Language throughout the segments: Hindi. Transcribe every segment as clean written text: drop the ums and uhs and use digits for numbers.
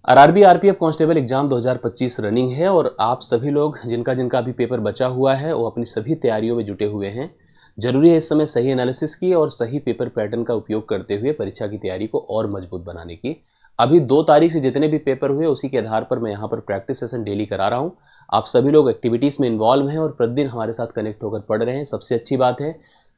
RRB RPF constable exam 2025 running है और आप सभी लोग जिनका जिनका अभी पेपर बचा हुआ है वो अपनी सभी तैयारियों में जुटे हुए हैं। जरूरी है इस समय सही एनालिसिस की और सही पेपर पैटर्न का उपयोग करते हुए परीक्षा की तैयारी को और मजबूत बनाने की। अभी 2 तारीख से जितने भी पेपर हुए उसी के आधार पर मैं यहाँ पर प्रैक्टिस सेशन डेली करा रहा हूँ। आप सभी लोग एक्टिविटीज़ में इन्वॉल्व हैं और प्रतिदिन हमारे साथ कनेक्ट होकर पढ़ रहे हैं। सबसे अच्छी बात है,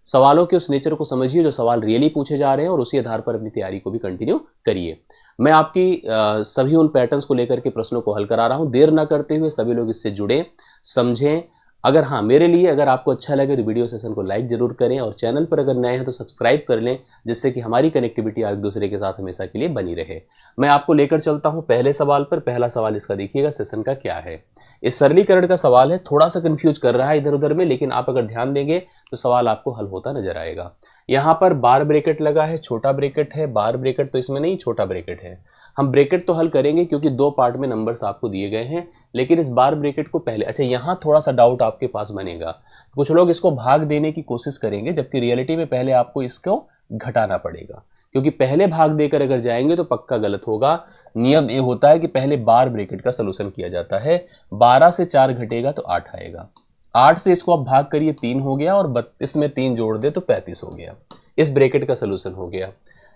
सवालों के उस नेचर को समझिए जो सवाल रियली पूछे जा रहे हैं और उसी आधार पर अपनी तैयारी को भी कंटिन्यू करिए। मैं आपकी सभी उन पैटर्न्स को लेकर के प्रश्नों को हल करा रहा हूं। देर ना करते हुए सभी लोग इससे जुड़ें, समझें। अगर हाँ, मेरे लिए अगर आपको अच्छा लगे तो वीडियो सेशन को लाइक जरूर करें और चैनल पर अगर नए हैं तो सब्सक्राइब कर लें, जिससे कि हमारी कनेक्टिविटी एक दूसरे के साथ हमेशा के लिए बनी रहे। मैं आपको लेकर चलता हूँ पहले सवाल पर। पहला सवाल इसका देखिएगा सेशन का क्या है। इस सरलीकरण का सवाल है, थोड़ा सा कंफ्यूज कर रहा है इधर उधर में, लेकिन आप अगर ध्यान देंगे तो सवाल आपको हल होता नजर आएगा। यहाँ पर बार ब्रेकेट लगा है, छोटा ब्रेकेट है, बार ब्रेकेट तो इसमें नहीं, छोटा ब्रेकेट है। हम ब्रेकेट तो हल करेंगे क्योंकि 2 पार्ट में नंबर्स आपको दिए गए हैं, लेकिन इस बार ब्रेकेट को पहले, अच्छा यहाँ थोड़ा सा डाउट आपके पास बनेगा। कुछ लोग इसको भाग देने की कोशिश करेंगे, जबकि रियलिटी में पहले आपको इसको घटाना पड़ेगा, क्योंकि पहले भाग देकर अगर जाएंगे तो पक्का गलत होगा। नियम ये होता है कि पहले बार ब्रेकेट का सलूशन किया जाता है। 12 से 4 घटेगा तो 8 आएगा। 8 से इसको आप भाग करिए 3 हो गया, और 32 में 3 जोड़ दे तो 35 हो गया। इस ब्रेकेट का सलूशन हो गया।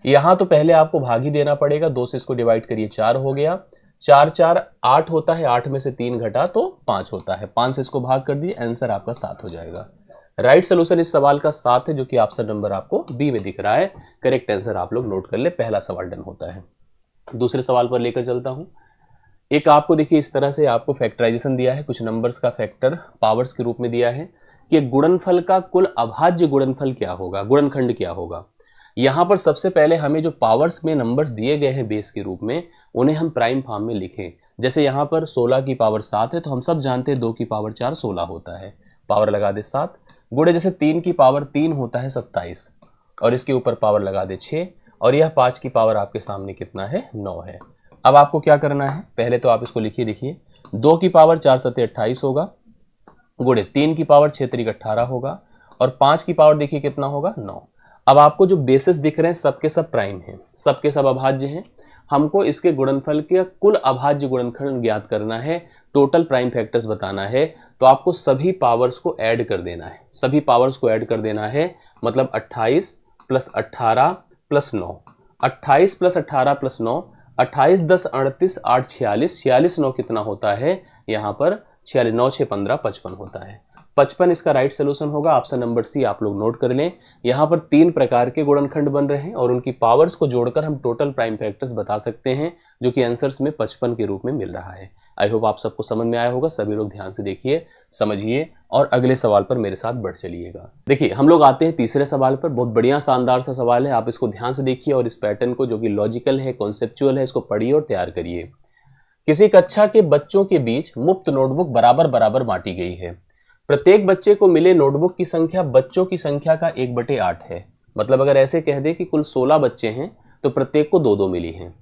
यहाँ तो पहले आपको भाग ही देना पड़ेगा। 2 से इसको डिवाइड करिए 4 हो गया। 4 4 8 होता है, 8 में से 3 घटा तो 5 होता है। 5 से इसको भाग कर दिए, आंसर आपका 7 हो जाएगा। राइट सलूशन इस सवाल का 7 है, जो कि ऑप्शन नंबर आपको बी में दिख रहा है। करेक्ट आंसर आप लोग नोट कर ले। पहला सवाल डन होता है। दूसरे सवाल पर लेकर चलता हूं। एक आपको देखिए इस तरह से आपको फैक्टराइजेशन दिया है, कुछ नंबर्स का फैक्टर पावर्स के रूप में दिया है कि गुणनफल का कुल अभाज्य गुणनफल क्या होगा, गुणनखंड क्या होगा। यहाँ पर सबसे पहले हमें जो पावर्स में नंबर्स दिए गए हैं बेस के रूप में, उन्हें हम प्राइम फॉर्म में लिखें। जैसे यहाँ पर 16 की पावर 7 है, तो हम सब जानते हैं 2 की पावर 4 16 होता है। पावर लगा दे 7, गुणे जैसे 3 की पावर 3 होता है 27, और इसके ऊपर पावर लगा दे 6, और यह 5 की पावर आपके सामने कितना है, 9 है। अब आपको क्या करना है, पहले तो आप इसको लिखिए। देखिए 2 की पावर 4 7 28 होगा, गुणे 3 की पावर 6 3 18 होगा, और 5 की पावर देखिए कितना होगा, 9। अब आपको जो बेसिस दिख रहे हैं सबके सब प्राइम हैं, सबके सब अभाज्य हैं। हमको इसके गुणनफल के कुल अभाज्य गुणनखंड ज्ञात करना है, टोटल प्राइम फैक्टर्स बताना है। तो आपको सभी पावर्स को ऐड कर देना है, सभी पावर्स को ऐड कर देना है। मतलब 28 प्लस 18 प्लस 9, 28 प्लस 18 प्लस 9, 28 10 38 8 46, 46 9 कितना होता है यहाँ पर, 46 9 6 15 55 होता है। 55 इसका राइट सोल्यूशन होगा। ऑप्शन नंबर सी आप लोग नोट कर लें। यहाँ पर 3 प्रकार के गुणनखंड बन रहे हैं और उनकी पावर्स को जोड़कर हम टोटल प्राइम फैक्टर्स बता सकते हैं, जो कि आंसर्स में 55 के रूप में मिल रहा है। आई होप आप सबको समझ में आया होगा। सभी लोग ध्यान से देखिए, समझिए और अगले सवाल पर मेरे साथ बढ़ चलिएगा। देखिए हम लोग आते हैं तीसरे सवाल पर। बहुत बढ़िया शानदार सा सवाल है, आप इसको ध्यान से देखिए और इस पैटर्न को, जो कि लॉजिकल है, कॉन्सेप्चुअल है, इसको पढ़िए और तैयार करिए। किसी कक्षा के बच्चों के बीच मुफ्त नोटबुक बराबर बराबर बांटी गई है। प्रत्येक बच्चे को मिले नोटबुक की संख्या बच्चों की संख्या का 1/8 है। मतलब अगर ऐसे कह दे कि कुल 16 बच्चे हैं तो प्रत्येक को 2-2 मिली हैं।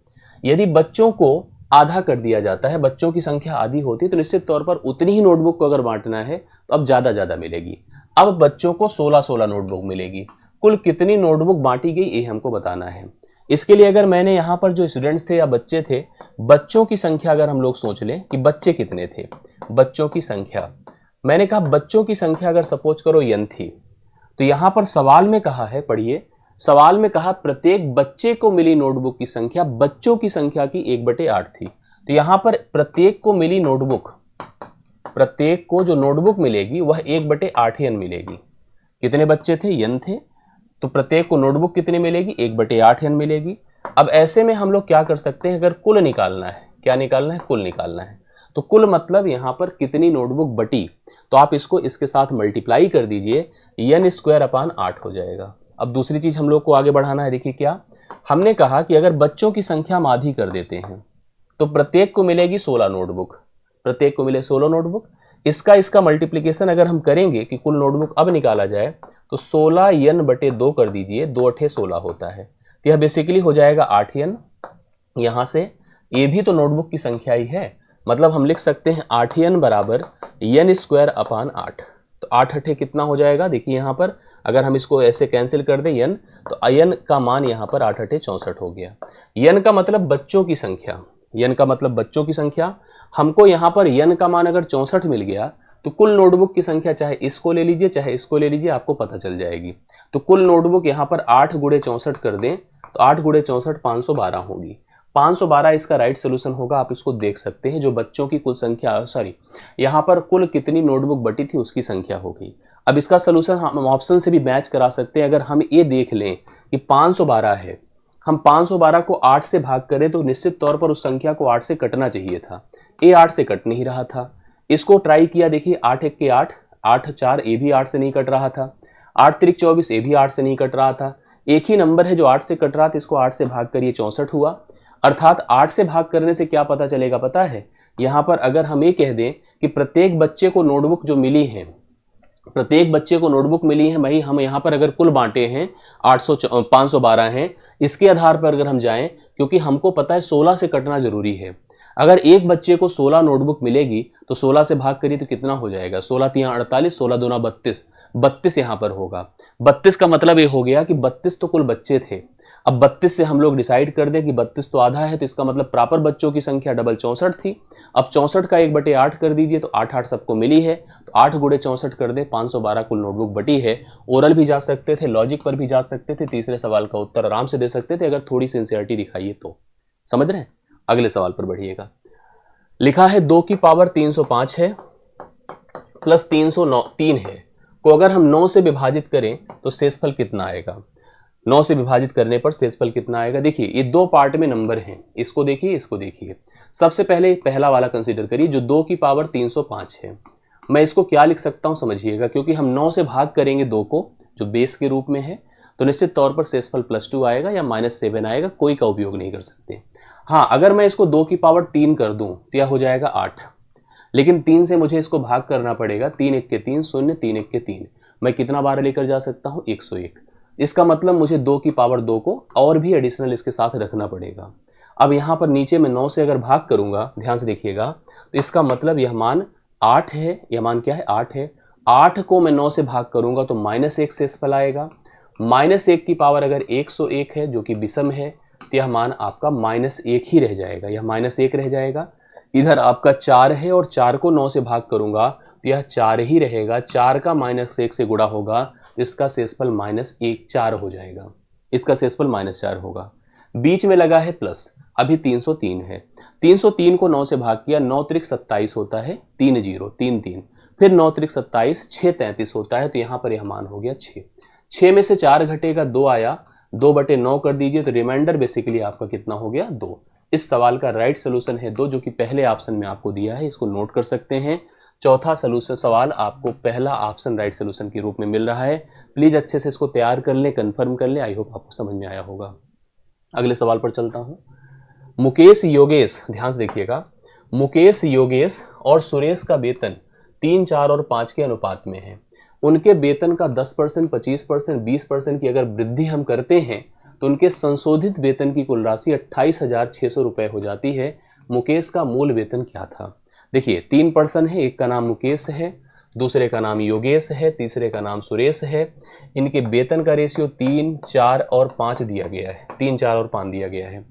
यदि बच्चों को आधा कर दिया जाता है, बच्चों की संख्या आधी होती है, तो निश्चित तौर पर उतनी ही नोटबुक को अगर बांटना है तो अब ज्यादा मिलेगी। अब बच्चों को 16-16 नोटबुक मिलेगी। कुल कितनी नोटबुक बांटी गई ये हमको बताना है। इसके लिए अगर मैंने यहाँ पर जो स्टूडेंट्स थे या बच्चे थे, बच्चों की संख्या अगर हम लोग सोच लें कि बच्चे कितने थे, बच्चों की संख्या, मैंने कहा बच्चों की संख्या अगर सपोज करो n थी, तो यहां पर सवाल में कहा है, पढ़िए, सवाल में कहा प्रत्येक बच्चे को मिली नोटबुक की संख्या बच्चों की संख्या की 1/8 थी। तो यहां पर प्रत्येक को मिली नोटबुक, प्रत्येक को जो नोटबुक मिलेगी वह 1/8 n मिलेगी। कितने बच्चे थे, n थे, तो प्रत्येक को नोटबुक कितनी मिलेगी, 1/8 n मिलेगी। अब ऐसे में हम लोग क्या कर सकते हैं, अगर कुल निकालना है, क्या निकालना है, कुल निकालना है, तो कुल मतलब यहां पर कितनी नोटबुक बटी, तो आप इसको इसके साथ मल्टीप्लाई कर दीजिए, n²/8 हो जाएगा। अब दूसरी चीज हम लोग को आगे बढ़ाना है। देखिए क्या हमने कहा कि अगर बच्चों की संख्या हम आधी कर देते हैं तो प्रत्येक को मिलेगी 16 नोटबुक, प्रत्येक को मिले 16 नोटबुक। इसका मल्टीप्लीकेशन अगर हम करेंगे कि कुल नोटबुक अब निकाला जाए, तो 16n/2 कर दीजिए, 2 8 16 होता है। तो यह बेसिकली हो जाएगा 8n। यहां से ये भी तो नोटबुक की संख्या ही है, मतलब हम लिख सकते हैं 8n बराबर n²/8। तो 8 8 कितना हो जाएगा, देखिए यहाँ पर अगर हम इसको ऐसे कैंसिल कर दें n, तो n का मान यहाँ पर 8 8 64 हो गया। n का मतलब बच्चों की संख्या, यन का मतलब बच्चों की संख्या। हमको यहाँ पर यन का मान अगर 64 मिल गया तो कुल नोटबुक की संख्या चाहे इसको ले लीजिए चाहे इसको ले लीजिए, आपको पता चल जाएगी। तो कुल नोटबुक यहाँ पर 8 गुणे 64 कर दें तो 8 गुणे 64 512 होगी। 512 इसका राइट सोल्यूशन होगा। आप इसको देख सकते हैं, जो बच्चों की कुल संख्या, सॉरी यहाँ पर कुल कितनी नोटबुक बटी थी उसकी संख्या हो गई। अब इसका सोल्यूशन हम ऑप्शन से भी मैच करा सकते हैं। अगर हम ये देख लें कि 512 है, हम 512 को 8 से भाग करें तो निश्चित तौर पर उस संख्या को 8 से कटना चाहिए था। ये 8 से कट नहीं रहा था। इसको ट्राई किया, देखिए 8 1 के 8, 8 4 ये भी 8 से नहीं कट रहा था, 8 3 24 ये भी 8 से नहीं कट रहा था। एक ही नंबर है जो 8 से कट रहा था, इसको 8 से भाग करिए 64 हुआ। अर्थात 8 से भाग करने से क्या पता चलेगा पता है, यहाँ पर अगर हम ये कह दें कि प्रत्येक बच्चे को नोटबुक जो मिली है, प्रत्येक बच्चे को नोटबुक मिली है, भाई हम यहाँ पर अगर कुल बांटे हैं 512 हैं, इसके आधार पर अगर हम जाएं, क्योंकि हमको पता है 16 से कटना जरूरी है। अगर एक बच्चे को 16 नोटबुक मिलेगी तो 16 से भाग करिए तो कितना हो जाएगा, 16 3 48, 16 दूना 32, 32 यहाँ पर होगा। 32 का मतलब ये हो गया कि 32 तो कुल बच्चे थे। अब 32 से हम लोग डिसाइड कर दें कि 32 तो आधा है, तो इसका मतलब प्रॉपर बच्चों की संख्या डबल 64 थी। अब 64 का 1/8 कर दीजिए तो 8 8 सबको मिली है, तो 8 गुणे 64 कर दे, 512 कुल नोटबुक बटी है। ओरल भी जा सकते थे, लॉजिक पर भी जा सकते थे, तीसरे सवाल का उत्तर आराम से दे सकते थे अगर थोड़ी सिंसियरिटी दिखाइए तो। समझ रहे हैं? अगले सवाल पर बढ़िएगा। लिखा है 2 की पावर 305 है प्लस 303 है, को अगर हम 9 से विभाजित करें तो शेषफल कितना आएगा। 9 से विभाजित करने पर शेषफल कितना आएगा। देखिए ये दो पार्ट में नंबर हैं, इसको देखिए इसको देखिए। सबसे पहले पहला वाला कंसीडर करिए जो 2 की पावर 305 है। मैं इसको क्या लिख सकता हूं समझिएगा, क्योंकि हम 9 से भाग करेंगे 2 को जो बेस के रूप में है, तो निश्चित तौर पर शेषफल +2 आएगा या -7 आएगा, कोई का उपयोग नहीं कर सकते। हाँ, अगर मैं इसको 2 की पावर 3 कर दूं तो यह हो जाएगा 8, लेकिन 3 से मुझे इसको भाग करना पड़ेगा। 3 1 के 3 0, 3 1 के 3, मैं कितना बार लेकर जा सकता हूँ 101। इसका मतलब मुझे 2 की पावर 2 को और भी एडिशनल इसके साथ रखना पड़ेगा। अब यहाँ पर नीचे में 9 से अगर भाग करूंगा, ध्यान से देखिएगा, तो इसका मतलब यह मान 8 है। यह मान क्या है? 8 है। 8 को मैं 9 से भाग करूंगा तो -1 शेषफल आएगा। -1 की पावर अगर 101 है जो कि विषम है, तो यह मान आपका -1 ही रह जाएगा, यह -1 रह जाएगा। इधर आपका 4 है और 4 को 9 से भाग करूंगा तो यह 4 ही रहेगा। 4 का -1 से गुणा होगा, इसका शेषफल -1 4 हो जाएगा, इसका शेषफल -4 होगा। बीच में लगा है प्लस, अभी 303 है। 303 को 9 से भाग किया, 9 त्रिक 27 होता है, 3 0 3 3, फिर 9 त्रिक 27, 6 33 होता है, तो यहाँ पर यह मान हो गया 6। 6 में से 4 घटेगा, 2 आया, 2/9 कर दीजिए तो रिमाइंडर बेसिकली आपका कितना हो गया, 2। इस सवाल का राइट सोल्यूशन है 2, जो कि पहले ऑप्शन में आपको दिया है, इसको नोट कर सकते हैं। चौथा सोल्यूशन सवाल आपको पहला ऑप्शन राइट सोल्यूशन के रूप में मिल रहा है। प्लीज अच्छे से इसको तैयार कर लें, कंफर्म कर लें। आई होप आपको समझ में आया होगा। अगले सवाल पर चलता हूं। मुकेश योगेश, ध्यान से देखिएगा, मुकेश योगेश और सुरेश का वेतन 3 4 और 5 के अनुपात में है। उनके वेतन का 10%, 25%, 20% की अगर वृद्धि हम करते हैं तो उनके संशोधित वेतन की कुल राशि 28,600 रुपये हो जाती है। मुकेश का मूल वेतन क्या था? देखिए 3 पर्सन है, एक का नाम मुकेश है, दूसरे का नाम योगेश है, तीसरे का नाम सुरेश है। इनके वेतन का रेशियो 3 4 और 5 दिया गया है, 3 4 और 5 दिया गया है।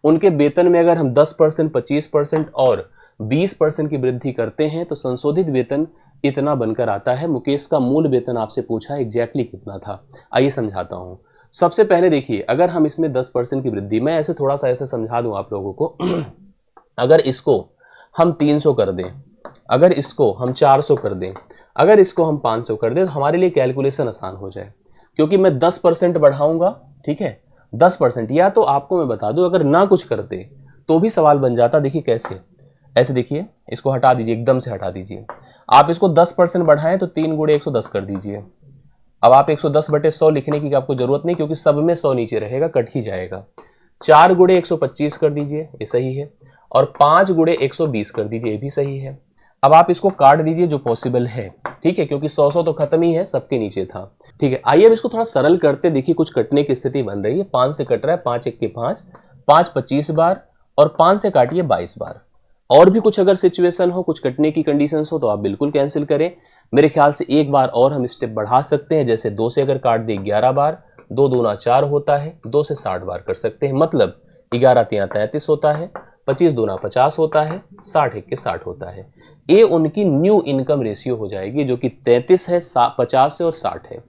उनके वेतन में अगर हम 10%, 25% और 20% की वृद्धि करते हैं तो संशोधित वेतन इतना बनकर आता है। मुकेश का मूल वेतन आपसे पूछा एग्जैक्टली कितना था, आइए समझाता हूँ। सबसे पहले देखिए, अगर हम इसमें 10% की वृद्धि, मैं ऐसे थोड़ा सा ऐसे समझा दूं आप लोगों को अगर इसको हम 300 कर दें, अगर इसको हम 400 कर दें, अगर इसको हम 500 कर दें, तो हमारे लिए कैलकुलेशन आसान हो जाए, क्योंकि मैं 10% बढ़ाऊंगा, ठीक है, 10%। या तो आपको मैं बता दूं, अगर ना कुछ करते तो भी सवाल बन जाता। देखिए कैसे, ऐसे देखिए, इसको हटा दीजिए, एकदम से हटा दीजिए। आप इसको 10% बढ़ाएं तो 3 गुणे 110 कर दीजिए। अब आप 110/100 लिखने की आपको जरूरत नहीं, क्योंकि सब में 100 नीचे रहेगा, कट ही जाएगा। 4 गुणे 125 कर दीजिए, ये सही है, और 5 गुणे 120 कर दीजिए, ये भी सही है। अब आप इसको काट दीजिए जो पॉसिबल है, ठीक है, क्योंकि 100 तो खत्म ही है, सबके नीचे था, ठीक है। आइए अब इसको थोड़ा सरल करते, देखिए कुछ कटने की स्थिति बन रही है। 5 से कट रहा है, 5 1 के 5, 5 25 बार, और 5 से काटिए 22 बार। और भी कुछ अगर सिचुएशन हो, कुछ कटने की कंडीशंस हो, तो आप बिल्कुल कैंसिल करें। मेरे ख्याल से एक बार और हम स्टेप बढ़ा सकते हैं, जैसे 2 से अगर काट दे 11 बार, 2 दूना 4 होता है, 2 से 60 बार कर सकते हैं, मतलब 11 3 33 होता है, 25 दूना 50 होता है, 60 एक के 60 होता है। ये उनकी न्यू इनकम रेशियो हो जाएगी जो कि 33 है, 50 है और 60 है।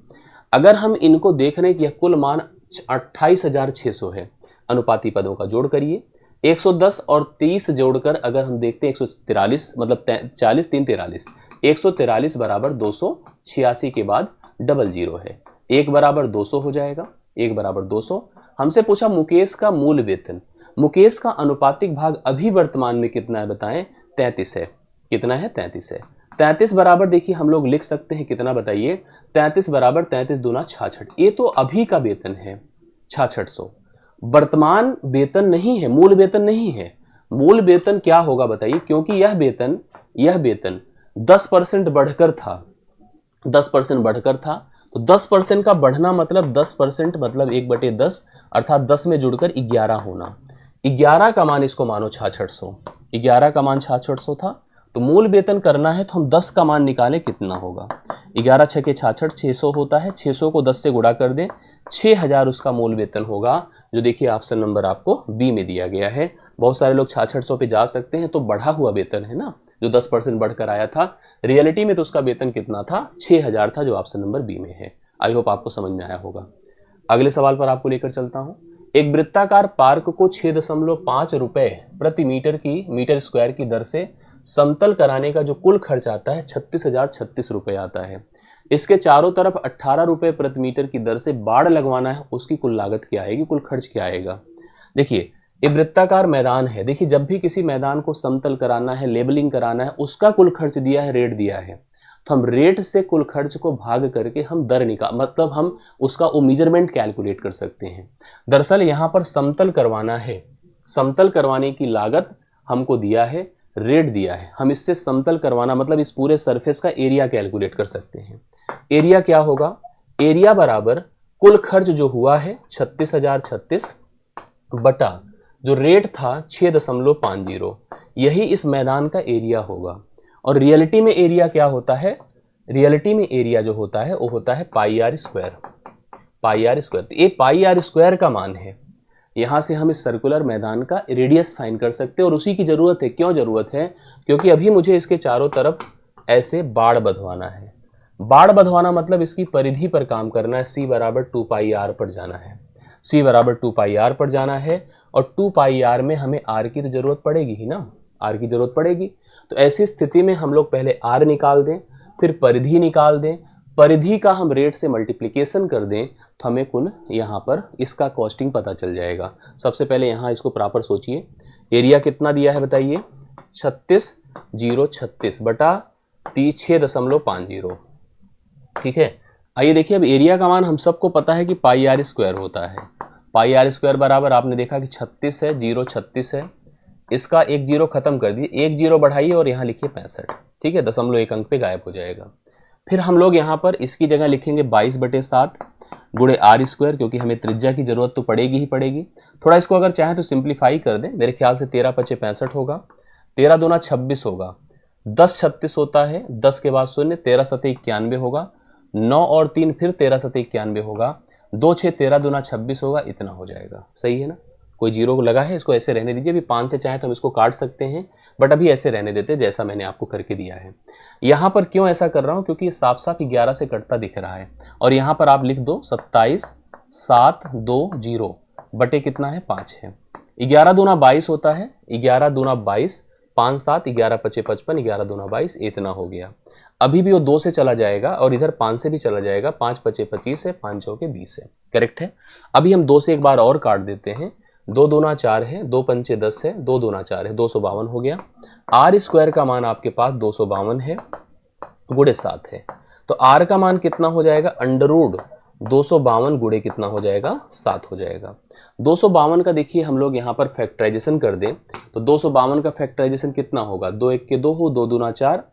अगर हम इनको देख रहे हैं कि यह कुल मान 28,600 है, अनुपाती पदों का जोड़ करिए, 110 और 30 जोड़कर अगर हम देखते हैं 143, मतलब 40 3 43, 143 बराबर 286 के बाद डबल जीरो है, 1 बराबर 200 हो जाएगा, 1 बराबर 200। हमसे पूछा मुकेश का मूल वेतन, मुकेश का अनुपातिक भाग अभी वर्तमान में कितना है बताएं, 33 है। कितना है, 33 है। 33 बराबर देखिए हम लोग लिख सकते हैं कितना बताइए, 33 बराबर 33 दूना 66। ये तो अभी का वेतन है 6600, वर्तमान वेतन नहीं है, मूल वेतन नहीं है। मूल वेतन क्या होगा बताइए, क्योंकि यह वेतन 10% बढ़कर था, 10% बढ़कर था, तो 10% का बढ़ना मतलब 10% मतलब 1/10, अर्थात 10 में जुड़कर 11 होना। 11 का मान इसको मानो 6600, 11 का मान 6600 था, तो मूल वेतन करना है तो हम 10 का मान निकालें, कितना होगा, 11 छके 66, 600 होता है, 600 को 10 से गुणा कर दें, 6000 उसका मूल वेतन होगा, जो देखिए ऑप्शन नंबर आपको बी में दिया गया है। बहुत सारे लोग 6600 पे जा सकते हैं, तो बढ़ा हुआ वेतन है ना, जो 10% बढ़कर आया था, रियलिटी में तो उसका वेतन कितना था, 6000 था, जो ऑप्शन नंबर बी में है। आई होप आपको समझ में आया होगा। अगले सवाल पर आपको लेकर चलता हूं। एक वृत्ताकार पार्क को 6.5 रुपए प्रति मीटर स्क्वायर की दर से समतल कराने का जो कुल खर्च आता है 36,036 रुपए आता है। इसके चारों तरफ 18 रुपए प्रति मीटर की दर से बाड़ लगवाना है, उसकी कुल लागत क्या आएगी, कुल खर्च क्या आएगा। देखिए ये वृत्ताकार मैदान है, देखिए जब भी किसी मैदान को समतल कराना है, लेबलिंग कराना है, उसका कुल खर्च दिया है, रेट दिया है, तो हम रेट से कुल खर्च को भाग करके हम दर मतलब हम उसका वो मेजरमेंट कैलकुलेट कर सकते हैं। दरअसल यहाँ पर समतल करवाना है, समतल करवाने की लागत हमको दिया है, रेट दिया है, हम इससे समतल करवाना मतलब इस पूरे सरफेस का एरिया कैलकुलेट कर सकते हैं। एरिया क्या होगा, एरिया बराबर कुल खर्च जो हुआ है 36,036 बटा जो रेट था 6.50, यही इस मैदान का एरिया होगा। और रियलिटी में एरिया क्या होता है, रियलिटी में एरिया जो होता है वो होता है pi R square, pi R square. तो ये पाई आर स्क्वायर का मान है, यहाँ से हम इस सर्कुलर मैदान का रेडियस फाइंड कर सकते हैं, और उसी की ज़रूरत है। क्यों ज़रूरत है, क्योंकि अभी मुझे इसके चारों तरफ ऐसे बाड़ बंधवाना है। बाड़ बंधवाना मतलब इसकी परिधि पर काम करना है, सी बराबर 2 पाई आर पर जाना है, सी बराबर 2 पाई आर पर जाना है, और 2 पाई आर में हमें आर की तो जरूरत पड़ेगी ही ना, आर की जरूरत पड़ेगी। तो ऐसी स्थिति में हम लोग पहले आर निकाल दें, फिर परिधि निकाल दें, परिधि का हम रेट से मल्टीप्लिकेशन कर दें, तो हमें कुल यहाँ पर इसका कॉस्टिंग पता चल जाएगा। सबसे पहले यहाँ इसको प्रॉपर सोचिए, एरिया कितना दिया है बताइए, 36,036 बटा 6.50, ठीक है। आइए देखिए, अब एरिया का मान हम सबको पता है कि पाई आर स्क्वायर होता है। पाई आर स्क्वायर बराबर आपने देखा कि 36 है, 0.36 है, इसका एक जीरो खत्म कर दिए, एक जीरो बढ़ाइए और यहाँ लिखिए 65, ठीक है, 0.1 अंक पे गायब हो जाएगा। फिर हम लोग यहाँ पर इसकी जगह लिखेंगे 22/7 गुणे आर स्क्वायर, क्योंकि हमें त्रिज्या की जरूरत तो पड़ेगी ही पड़ेगी। थोड़ा इसको अगर चाहें तो सिंप्लीफाई कर दें, मेरे ख्याल से 13×5 65 होगा, 13 दूना 26 होगा, 10 36 होता है, 10 के बाद 0, 13 7 91 होगा, 9 और 3 फिर 13 7 91 होगा, 2 6 13 दूना 26 होगा, इतना हो जाएगा। सही है ना, कोई जीरो लगा है, इसको ऐसे रहने दीजिए। अभी 5 से चाहे तो हम इसको काट सकते हैं, बट अभी ऐसे रहने देते जैसा मैंने आपको करके दिया है। यहाँ पर क्यों ऐसा कर रहा हूँ, क्योंकि ये साफ साफ 11 से कटता दिख रहा है, और यहाँ पर आप लिख दो 27,720 बटे कितना है 5 है, 11 दूना 22 होता है, 11 दूना 22, 5 7 11 5 55, 11 दूना 22, इतना हो गया। अभी भी वो 2 से चला जाएगा और इधर 5 से भी चला जाएगा, 5 5 25 है, 5 6 के 20 है, करेक्ट है। अभी हम 2 से एक बार और काट देते हैं, 2 दूना 4 है, 2 पंचे 10 है, 2 दूना 4 है, 252 हो गया। आर स्क्वायर का मान आपके पास 252 है, गुणे 7 है, तो आर का मान कितना हो जाएगा, अंडररूट 252 गुणे कितना हो जाएगा, 7 हो जाएगा। 252 का देखिए हम लोग यहाँ पर फैक्टराइजेशन कर दें, तो 252 का फैक्टराइजेशन कितना होगा, 2 1 के 2 हो, 2 दूना 4,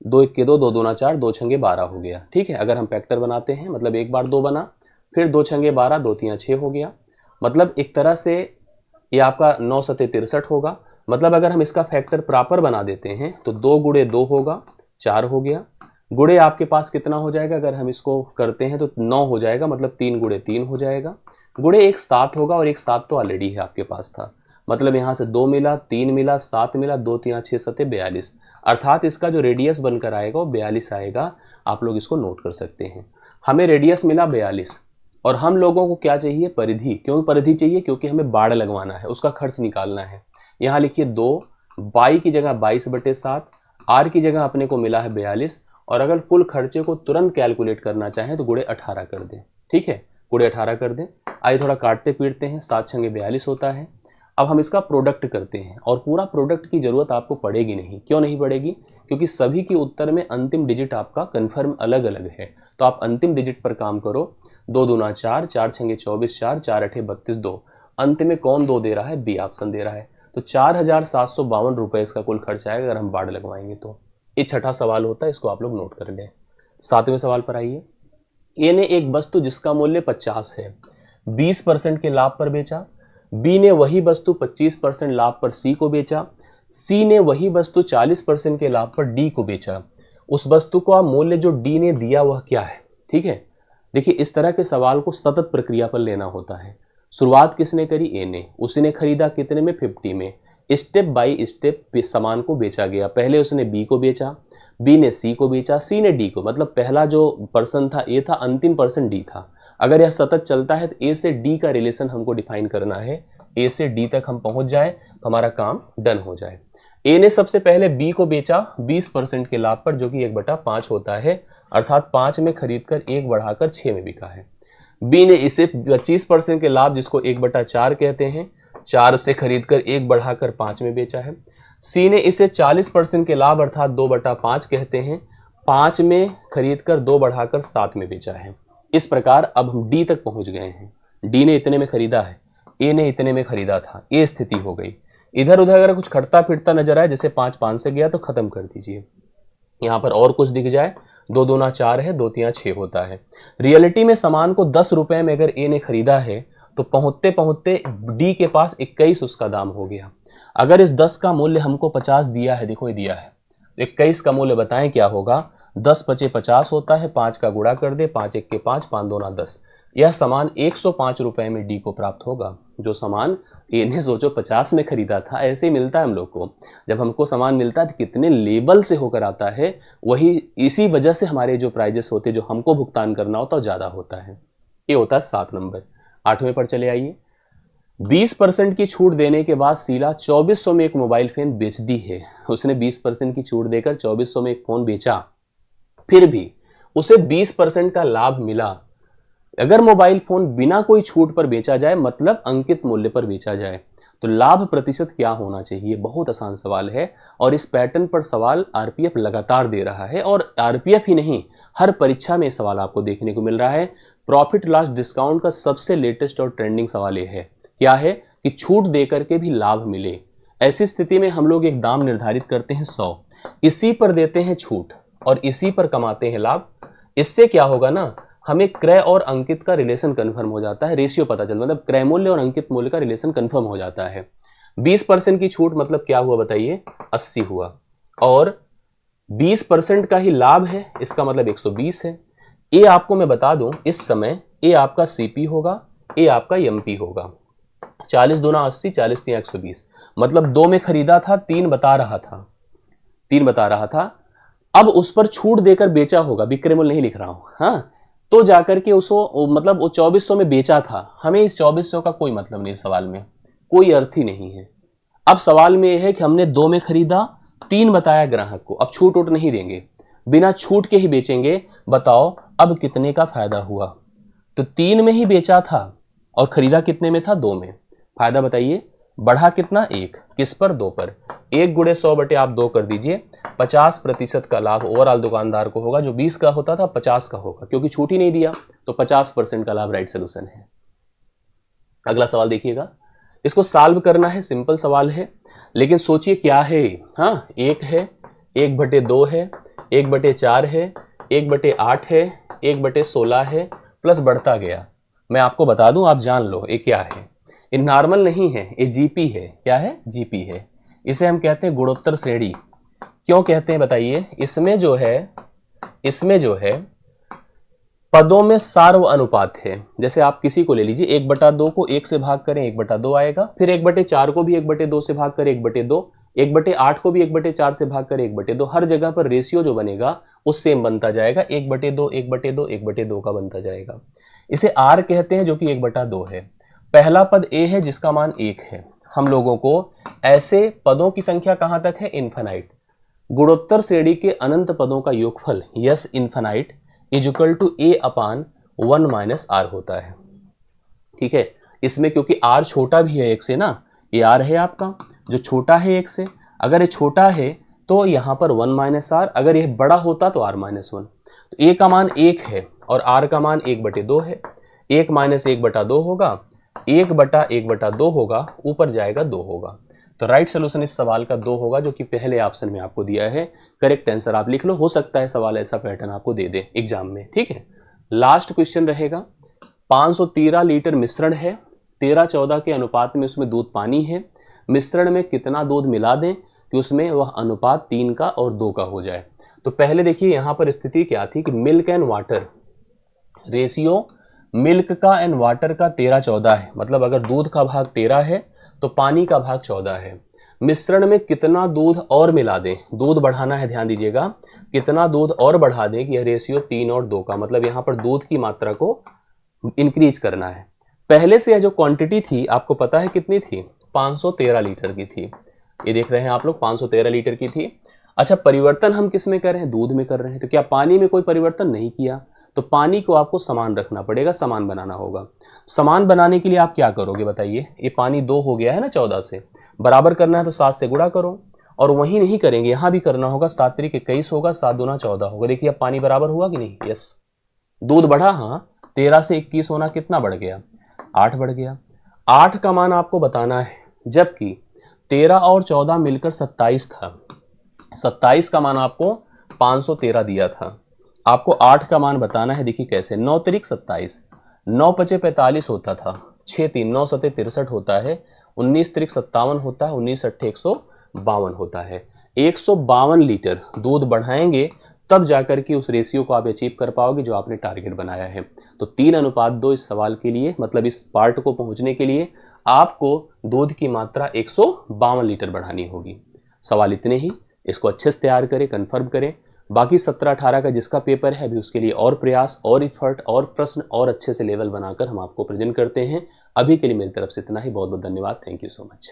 2 1 के 2, 2 दूना 4, 2 6 12 हो गया, ठीक है। अगर हम फैक्टर बनाते हैं मतलब एक बार 2 बना, फिर 2 6 12, 2 3 6 हो गया, मतलब एक तरह से ये आपका 9 7 63 होगा। मतलब अगर हम इसका फैक्टर प्रॉपर बना देते हैं तो 2 गुणे 2 होगा, 4 हो गया, गुणे आपके पास कितना हो जाएगा, अगर हम इसको करते हैं तो 9 हो जाएगा, मतलब 3 गुणे 3 हो जाएगा, गुणे एक 7 होगा, और एक 7 तो ऑलरेडी है आपके पास था, मतलब यहाँ से 2 मिला, 3 मिला, 7 मिला, 2 3 6 7 42, अर्थात इसका जो रेडियस बनकर आएगा वो 42 आएगा। आप लोग इसको नोट कर सकते हैं। हमें रेडियस मिला 42 और हम लोगों को क्या चाहिए, परिधि। क्यों परिधि चाहिए? क्योंकि हमें बाड़ लगवाना है, उसका खर्च निकालना है। यहाँ लिखिए 2, बाई की जगह 22/7, आर की जगह अपने को मिला है 42, और अगर कुल खर्चे को तुरंत कैलकुलेट करना चाहें तो गुणे 18 कर दें। ठीक है, गुणे 18 कर दें। आइए थोड़ा काटते पीटते हैं, 7 छंगे 42 होता है। अब हम इसका प्रोडक्ट करते हैं, और पूरा प्रोडक्ट की जरूरत आपको पड़ेगी नहीं। क्यों नहीं पड़ेगी? क्योंकि सभी के उत्तर में अंतिम डिजिट आपका कन्फर्म अलग अलग है। तो आप अंतिम डिजिट पर काम करो। 2 दूना 4, 4 छंगे 24, 4 4 8 32, 2। अंत में कौन 2 दे रहा है? बी ऑप्शन दे रहा है। तो 4752 रुपये इसका कुल खर्च आएगा अगर हम बाड़ लगवाएंगे तो। ये छठा सवाल होता है, इसको आप लोग नोट कर लें। 7वें सवाल पर आइए। ए ने एक वस्तु जिसका मूल्य 50 है 20% के लाभ पर बेचा। बी ने वही वस्तु 25% लाभ पर सी को बेचा। सी ने वही वस्तु 40% के लाभ पर डी को बेचा। उस वस्तु का मूल्य जो डी ने दिया वह क्या है? ठीक है, देखिए इस तरह के सवाल को सतत प्रक्रिया पर लेना होता है। शुरुआत किसने करी? ए ने। उसी ने खरीदा कितने में? 50 में। स्टेप बाय स्टेप सामान को बेचा गया। पहले उसने बी को बेचा, बी ने सी को बेचा, सी ने डी को। मतलब पहला जो पर्सन था ए था, अंतिम पर्सन डी था। अगर यह सतत चलता है तो ए से डी का रिलेशन हमको डिफाइन करना है। ए से डी तक हम पहुंच जाए तो हमारा काम डन हो जाए। ए ने सबसे पहले बी को बेचा 20% के लाभ पर, जो कि 1/5 होता है, अर्थात 5 में खरीदकर 1 बढ़ाकर 6 में बिका है। बी ने इसे 25% के लाभ, जिसको 1/4 कहते हैं, 4 से खरीदकर 1 बढ़ाकर 5 में बेचा है। सी ने इसे 40% के लाभ अर्थात 2/5 कहते हैं, 5 में खरीदकर 2 बढ़ाकर 7 में बेचा है। इस प्रकार अब हम डी तक पहुंच गए हैं। डी ने इतने में खरीदा है, ए ने इतने में खरीदा था, ये स्थिति हो गई। इधर उधर अगर कुछ खटता फिरता नजर आए, जैसे 5 से गया तो खत्म कर दीजिए। यहाँ पर और कुछ दिख जाए, 2 दूना 4 है, 2 3 6 होता है। रियलिटी में सामान को 10 रुपए में अगर ए ने खरीदा है तो पहुंचते पहुंचते डी के पास 21 उसका दाम हो गया। अगर इस 10 का मूल्य हमको 50 दिया है, देखो ये दिया है, 21 का मूल्य बताएं क्या होगा? 10 पचे 50 होता है, 5 का गुणा कर दे, 5 1 के 5, 5 2 10। यह सामान 105 रुपए में डी को प्राप्त होगा। जो सामान ए ने सोचो 50 में खरीदा था, ऐसे ही मिलता है हम लोग को। जब हमको सामान मिलता है तो कितने लेवल से होकर आता है, वही इसी वजह से हमारे जो प्राइजेस होते हैं जो हमको भुगतान करना होता है ज़्यादा होता है। ये होता है 7 नंबर। 8वें पर चले आइए। 20% की छूट देने के बाद शीला 2400 में एक मोबाइल फोन बेच दी है। उसने 20% की छूट देकर 2400 में एक फोन बेचा, फिर भी उसे 20% का लाभ मिला। अगर मोबाइल फोन बिना कोई छूट पर बेचा जाए, मतलब अंकित मूल्य पर बेचा जाए, तो लाभ प्रतिशत क्या होना चाहिए? बहुत आसान सवाल है और इस पैटर्न पर सवाल आरपीएफ लगातार दे रहा है। और आरपीएफ ही नहीं, हर परीक्षा में सवाल आपको देखने को मिल रहा है। प्रॉफिट लॉस डिस्काउंट का सबसे लेटेस्ट और ट्रेंडिंग सवाल यह है, क्या है कि छूट देकर के भी लाभ मिले। ऐसी स्थिति में हम लोग एक दाम निर्धारित करते हैं 100, इसी पर देते हैं छूट और इसी पर कमाते हैं लाभ। इससे क्या होगा ना, हमें क्रय और अंकित का रिलेशन कंफर्म हो जाता है, रेशियो पता चलता है, मतलब क्रय मूल्य और अंकित मूल्य का रिलेशन कंफर्म हो जाता है। 20% की छूट मतलब क्या हुआ बताइए? 80 हुआ। और 20% का ही लाभ है, इसका मतलब 120 है। ये आपको मैं बता दूं, इस समय ये आपका सीपी होगा, ये आपका एमपी होगा। 40 दूना 80, 40 3 120, मतलब 2 में खरीदा था, 3 बता रहा था, 3 बता रहा था। अब उस पर छूट देकर बेचा होगा, विक्रय मूल्य नहीं लिख रहा हूं, हाँ, तो जाकर के उसको मतलब वो 2400 में बेचा था। हमें इस 2400 का कोई मतलब नहीं, सवाल में कोई अर्थ ही नहीं है। अब सवाल में यह है कि हमने 2 में खरीदा, 3 बताया ग्राहक को, अब छूट उट नहीं देंगे, बिना छूट के ही बेचेंगे। बताओ अब कितने का फायदा हुआ? तो 3 में ही बेचा था और खरीदा कितने में था? 2 में। फायदा बताइए, बढ़ा कितना? 1, किस पर? 2 पर। 1 गुणे 100 बटे आप 2 कर दीजिए, 50% का लाभ ओवरऑल दुकानदार को होगा। जो 20 का होता था 50 का होगा, क्योंकि छूट ही नहीं दिया, तो 50% का लाभ राइट सोल्यूशन है। अगला सवाल देखिएगा, इसको सॉल्व करना है, सिंपल सवाल है, लेकिन सोचिए क्या है। हाँ, 1 है, 1/2 है, 1/4 है, 1/8 है, 1/16 है, प्लस बढ़ता गया। मैं आपको बता दूं, आप जान लो ये क्या है। ये नॉर्मल नहीं है, ये जीपी है। क्या है? जीपी है। इसे हम कहते हैं गुणोत्तर श्रेणी। क्यों कहते हैं बताइए? इसमें जो है पदों में सार्व अनुपात है। जैसे आप किसी को ले लीजिए, 1/2 को 1 से भाग करें 1/2 आएगा, फिर 1/4 को भी 1/2 से भाग करें 1/2, 1/8 को भी 1/4 से भाग करें 1/2। हर जगह पर रेशियो जो बनेगा वो सेम बनता जाएगा, 1/2 1/2 1/2 का बनता जाएगा। इसे आर कहते हैं जो कि 1/2 है। पहला पद ए है जिसका मान 1 है। हम लोगों को ऐसे पदों की संख्या कहां तक है? इन्फिनाइट। गुणोत्तर श्रेणी के अनंत पदों का योगफल yes infinite is equal to a upon 1 minus r होता है। ठीक है, इसमें क्योंकि आर छोटा भी है 1 से ना, ये आर है आपका जो छोटा है 1 से, अगर ये छोटा है तो यहाँ पर 1 माइनस आर, अगर ये बड़ा होता तो आर माइनस 1। तो ए का मान 1 है और आर का मान 1/2 है। 1 माइनस 1/2 होगा, 1/1/2 होगा, ऊपर जाएगा 2 होगा। तो राइट सोल्यूशन इस सवाल का 2 होगा, जो कि पहले ऑप्शन में आपको दिया है। करेक्ट आंसर आप लिख लो, हो सकता है सवाल ऐसा पैटर्न आपको दे दे एग्जाम में। ठीक है, लास्ट क्वेश्चन रहेगा। 513 लीटर मिश्रण है, 13-14 के अनुपात में उसमें दूध पानी है। मिश्रण में कितना दूध मिला दें कि उसमें वह अनुपात 3 का और 2 का हो जाए। तो पहले देखिए यहाँ पर स्थिति क्या थी कि milk and water ratio, milk का एंड वाटर का 13-14 है, मतलब अगर दूध का भाग 13 है तो पानी का भाग 14 है। मिश्रण में कितना दूध और मिला दें, दूध बढ़ाना है, ध्यान दीजिएगा, कितना दूध और बढ़ा दें कि यह रेशियो 3 और 2 का, मतलब यहाँ पर दूध की मात्रा को इंक्रीज करना है। पहले से यह जो क्वांटिटी थी आपको पता है कितनी थी? 513 लीटर की थी। ये देख रहे हैं आप लोग, 513 लीटर की थी। अच्छा, परिवर्तन हम किस में कर रहे हैं? दूध में कर रहे हैं। तो क्या पानी में कोई परिवर्तन नहीं किया? तो पानी को आपको समान रखना पड़ेगा, समान बनाना होगा। समान बनाने के लिए आप क्या करोगे बताइए? ये पानी 2 हो गया है ना 14 से, बराबर करना है तो 7 से गुणा करो। और वही नहीं करेंगे, यहां भी करना होगा, 7 त्रिक 21 होगा, 7 दूना 14 होगा। देखिए अब पानी बराबर हुआ कि नहीं? यस, दूध बढ़ा, हाँ, 13 से 21 होना कितना बढ़ गया? 8 बढ़ गया। 8 का मान आपको बताना है, जबकि 13 और 14 मिलकर 27 था। 27 का मान आपको 513 दिया था, आपको 8 का मान बताना है। देखिए कैसे, 9 त्रिक 27, 9 पचे 45 होता था, 6 3 9 सते 63 होता है, 19 त्रिक 57 होता है, 19 अट्ठे 152 होता है। 152 लीटर दूध बढ़ाएंगे तब जाकर के उस रेशियो को आप अचीव कर पाओगे जो आपने टारगेट बनाया है। तो 3:2 इस सवाल के लिए, मतलब इस पार्ट को पहुंचने के लिए आपको दूध की मात्रा 152 लीटर बढ़ानी होगी। सवाल इतने ही, इसको अच्छे से तैयार करें, कंफर्म करें। बाकी 17-18 का जिसका पेपर है अभी उसके लिए और प्रयास और इफर्ट और प्रश्न और अच्छे से लेवल बनाकर हम आपको प्रेजेंट करते हैं। अभी के लिए मेरी तरफ से इतना ही। बहुत बहुत धन्यवाद। Thank you so much.